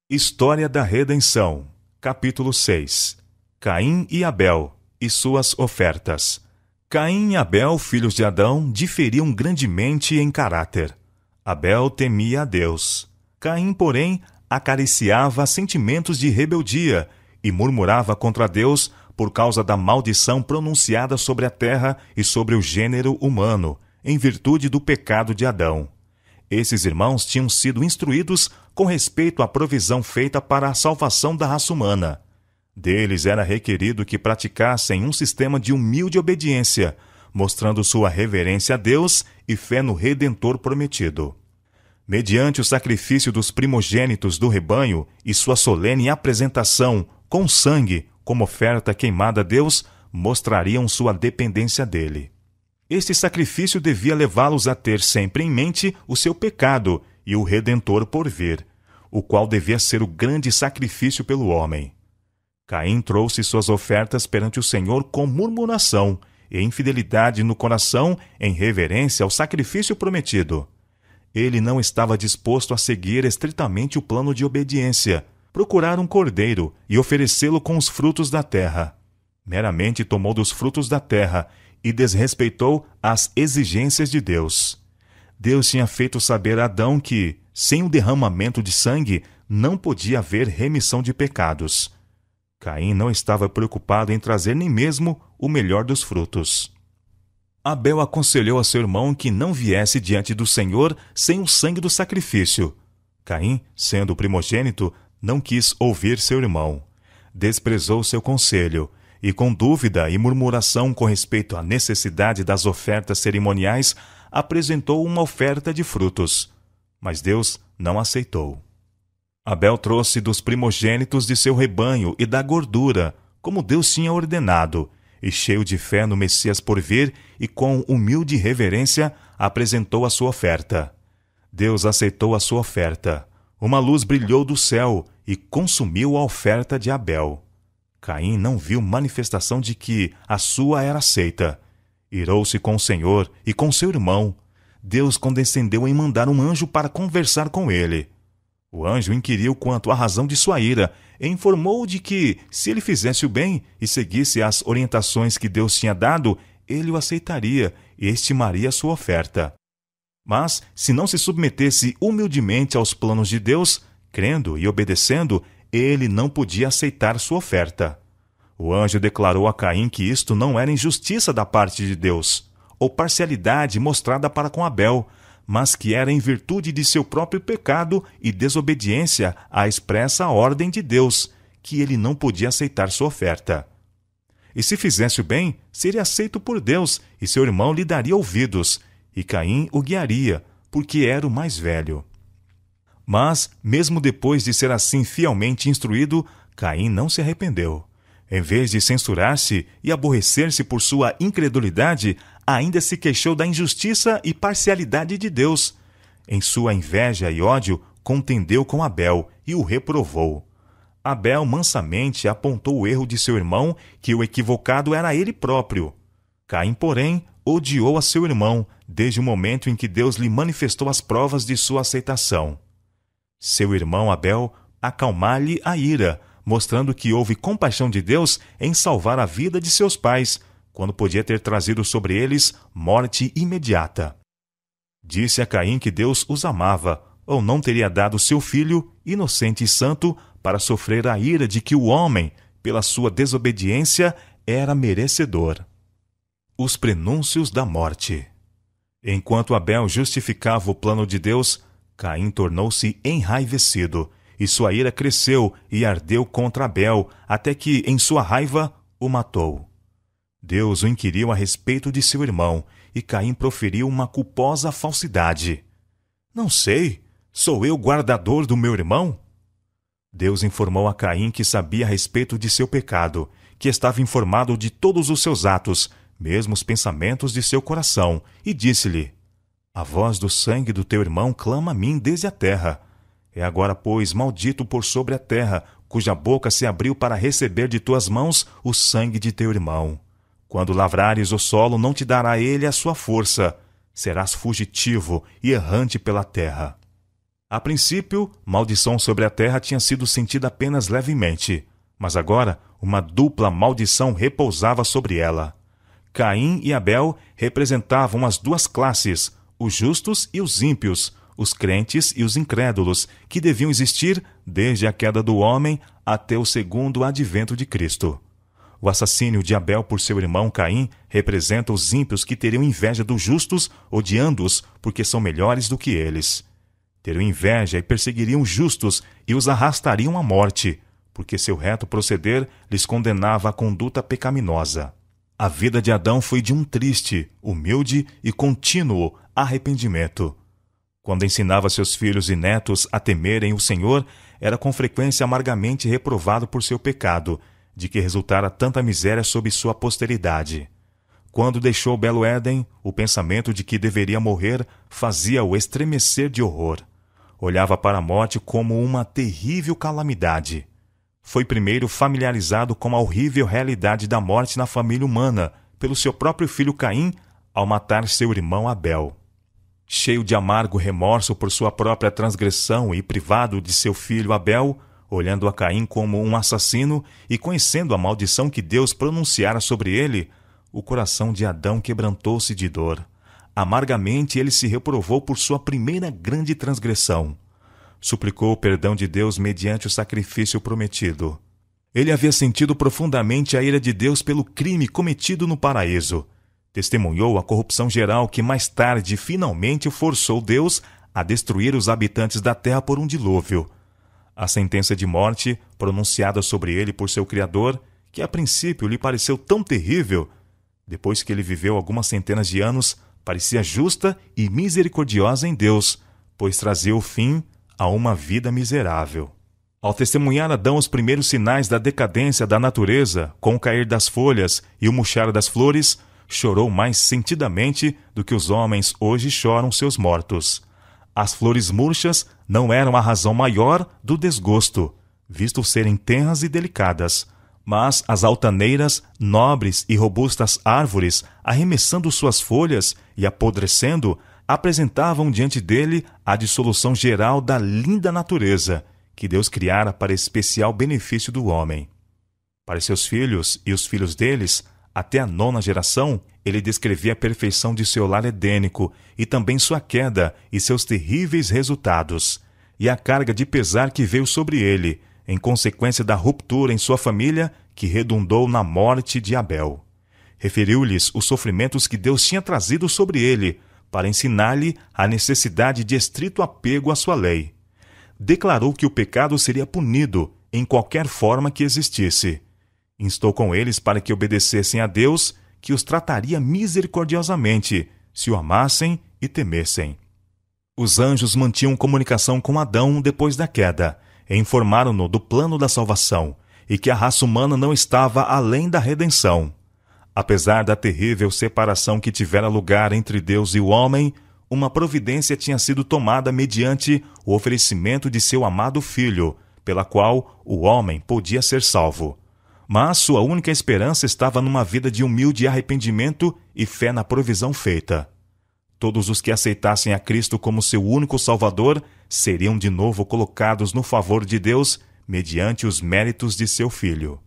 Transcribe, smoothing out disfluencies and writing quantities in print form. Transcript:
História da Redenção, capítulo 6. Caim e Abel e suas ofertas. Caim e Abel, filhos de Adão, diferiam grandemente em caráter. Abel temia a Deus. Caim, porém, acariciava sentimentos de rebeldia e murmurava contra Deus por causa da maldição pronunciada sobre a terra e sobre o gênero humano, em virtude do pecado de Adão. Esses irmãos tinham sido instruídos com respeito à provisão feita para a salvação da raça humana. Deles era requerido que praticassem um sistema de humilde obediência, mostrando sua reverência a Deus e fé no Redentor prometido. Mediante o sacrifício dos primogênitos do rebanho e sua solene apresentação com sangue como oferta queimada a Deus, mostrariam sua dependência dele. Este sacrifício devia levá-los a ter sempre em mente o seu pecado e o Redentor por vir, o qual devia ser o grande sacrifício pelo homem. Caim trouxe suas ofertas perante o Senhor com murmuração e infidelidade no coração em reverência ao sacrifício prometido. Ele não estava disposto a seguir estritamente o plano de obediência, procurar um cordeiro e oferecê-lo com os frutos da terra. Meramente tomou dos frutos da terra e desrespeitou as exigências de Deus. Deus tinha feito saber a Adão que, sem o derramamento de sangue, não podia haver remissão de pecados. Caim não estava preocupado em trazer nem mesmo o melhor dos frutos. Abel aconselhou a seu irmão que não viesse diante do Senhor sem o sangue do sacrifício. Caim, sendo o primogênito, não quis ouvir seu irmão. Desprezou seu conselho e, com dúvida e murmuração com respeito à necessidade das ofertas cerimoniais, apresentou uma oferta de frutos. Mas Deus não aceitou. Abel trouxe dos primogênitos de seu rebanho e da gordura, como Deus tinha ordenado, e cheio de fé no Messias por vir e com humilde reverência, apresentou a sua oferta. Deus aceitou a sua oferta. Uma luz brilhou do céu e consumiu a oferta de Abel. Caim não viu manifestação de que a sua era aceita. Irou-se com o Senhor e com seu irmão. Deus condescendeu em mandar um anjo para conversar com ele. O anjo inquiriu quanto à razão de sua ira e informou de que, se ele fizesse o bem e seguisse as orientações que Deus tinha dado, ele o aceitaria e estimaria sua oferta. Mas, se não se submetesse humildemente aos planos de Deus, crendo e obedecendo, ele não podia aceitar sua oferta. O anjo declarou a Caim que isto não era injustiça da parte de Deus, ou parcialidade mostrada para com Abel, mas que era em virtude de seu próprio pecado e desobediência à expressa ordem de Deus, que ele não podia aceitar sua oferta. E se fizesse o bem, seria aceito por Deus, e seu irmão lhe daria ouvidos, e Caim o guiaria, porque era o mais velho. Mas, mesmo depois de ser assim fielmente instruído, Caim não se arrependeu. Em vez de censurar-se e aborrecer-se por sua incredulidade, ainda se queixou da injustiça e parcialidade de Deus. Em sua inveja e ódio, contendeu com Abel e o reprovou. Abel mansamente apontou o erro de seu irmão, que o equivocado era ele próprio. Caim, porém, odiou a seu irmão, desde o momento em que Deus lhe manifestou as provas de sua aceitação. Seu irmão Abel acalmar-lhe a ira, mostrando que houve compaixão de Deus em salvar a vida de seus pais, quando podia ter trazido sobre eles morte imediata. Disse a Caim que Deus os amava, ou não teria dado seu filho, inocente e santo, para sofrer a ira de que o homem, pela sua desobediência, era merecedor. Os prenúncios da morte. Enquanto Abel justificava o plano de Deus, Caim tornou-se enraivecido, e sua ira cresceu e ardeu contra Abel, até que, em sua raiva, o matou. Deus o inquiriu a respeito de seu irmão, e Caim proferiu uma culposa falsidade. Não sei, sou eu guardador do meu irmão? Deus informou a Caim que sabia a respeito de seu pecado, que estava informado de todos os seus atos, mesmo os pensamentos de seu coração, e disse-lhe: A voz do sangue do teu irmão clama a mim desde a terra. É agora, pois, maldito por sobre a terra, cuja boca se abriu para receber de tuas mãos o sangue de teu irmão. Quando lavrares o solo, não te dará ele a sua força. Serás fugitivo e errante pela terra. A princípio, maldição sobre a terra tinha sido sentida apenas levemente, mas agora uma dupla maldição repousava sobre ela. Caim e Abel representavam as duas classes, os justos e os ímpios, os crentes e os incrédulos, que deviam existir desde a queda do homem até o segundo advento de Cristo. O assassínio de Abel por seu irmão Caim representa os ímpios que teriam inveja dos justos, odiando-os porque são melhores do que eles. Teriam inveja e perseguiriam os justos e os arrastariam à morte, porque seu reto proceder lhes condenava a conduta pecaminosa. A vida de Adão foi de um triste, humilde e contínuo arrependimento. Quando ensinava seus filhos e netos a temerem o Senhor, era com frequência amargamente reprovado por seu pecado, de que resultara tanta miséria sobre sua posteridade. Quando deixou o belo Éden, o pensamento de que deveria morrer fazia-o estremecer de horror. Olhava para a morte como uma terrível calamidade. Foi primeiro familiarizado com a horrível realidade da morte na família humana, pelo seu próprio filho Caim, ao matar seu irmão Abel. Cheio de amargo remorso por sua própria transgressão e privado de seu filho Abel, olhando a Caim como um assassino e conhecendo a maldição que Deus pronunciara sobre ele, o coração de Adão quebrantou-se de dor. Amargamente ele se reprovou por sua primeira grande transgressão. Suplicou o perdão de Deus mediante o sacrifício prometido. Ele havia sentido profundamente a ira de Deus pelo crime cometido no paraíso. Testemunhou a corrupção geral que mais tarde finalmente forçou Deus a destruir os habitantes da terra por um dilúvio. A sentença de morte, pronunciada sobre ele por seu Criador, que a princípio lhe pareceu tão terrível, depois que ele viveu algumas centenas de anos, parecia justa e misericordiosa em Deus, pois trazia o fim a uma vida miserável. Ao testemunhar Adão os primeiros sinais da decadência da natureza, com o cair das folhas e o murchar das flores, chorou mais sentidamente do que os homens hoje choram seus mortos. As flores murchas não eram a razão maior do desgosto, visto serem tenras e delicadas, mas as altaneiras, nobres e robustas árvores, arremessando suas folhas e apodrecendo, apresentavam diante dele a dissolução geral da linda natureza, que Deus criara para especial benefício do homem. Para seus filhos e os filhos deles, até a 9ª geração, ele descrevia a perfeição de seu lar edênico e também sua queda e seus terríveis resultados, e a carga de pesar que veio sobre ele, em consequência da ruptura em sua família que redundou na morte de Abel. Referiu-lhes os sofrimentos que Deus tinha trazido sobre ele, para ensinar-lhe a necessidade de estrito apego à sua lei. Declarou que o pecado seria punido em qualquer forma que existisse. Instou com eles para que obedecessem a Deus, que os trataria misericordiosamente, se o amassem e temessem. Os anjos mantinham comunicação com Adão depois da queda, e informaram-no do plano da salvação, e que a raça humana não estava além da redenção. Apesar da terrível separação que tivera lugar entre Deus e o homem, uma providência tinha sido tomada mediante o oferecimento de seu amado Filho, pela qual o homem podia ser salvo. Mas sua única esperança estava numa vida de humilde arrependimento e fé na provisão feita. Todos os que aceitassem a Cristo como seu único Salvador seriam de novo colocados no favor de Deus mediante os méritos de seu Filho.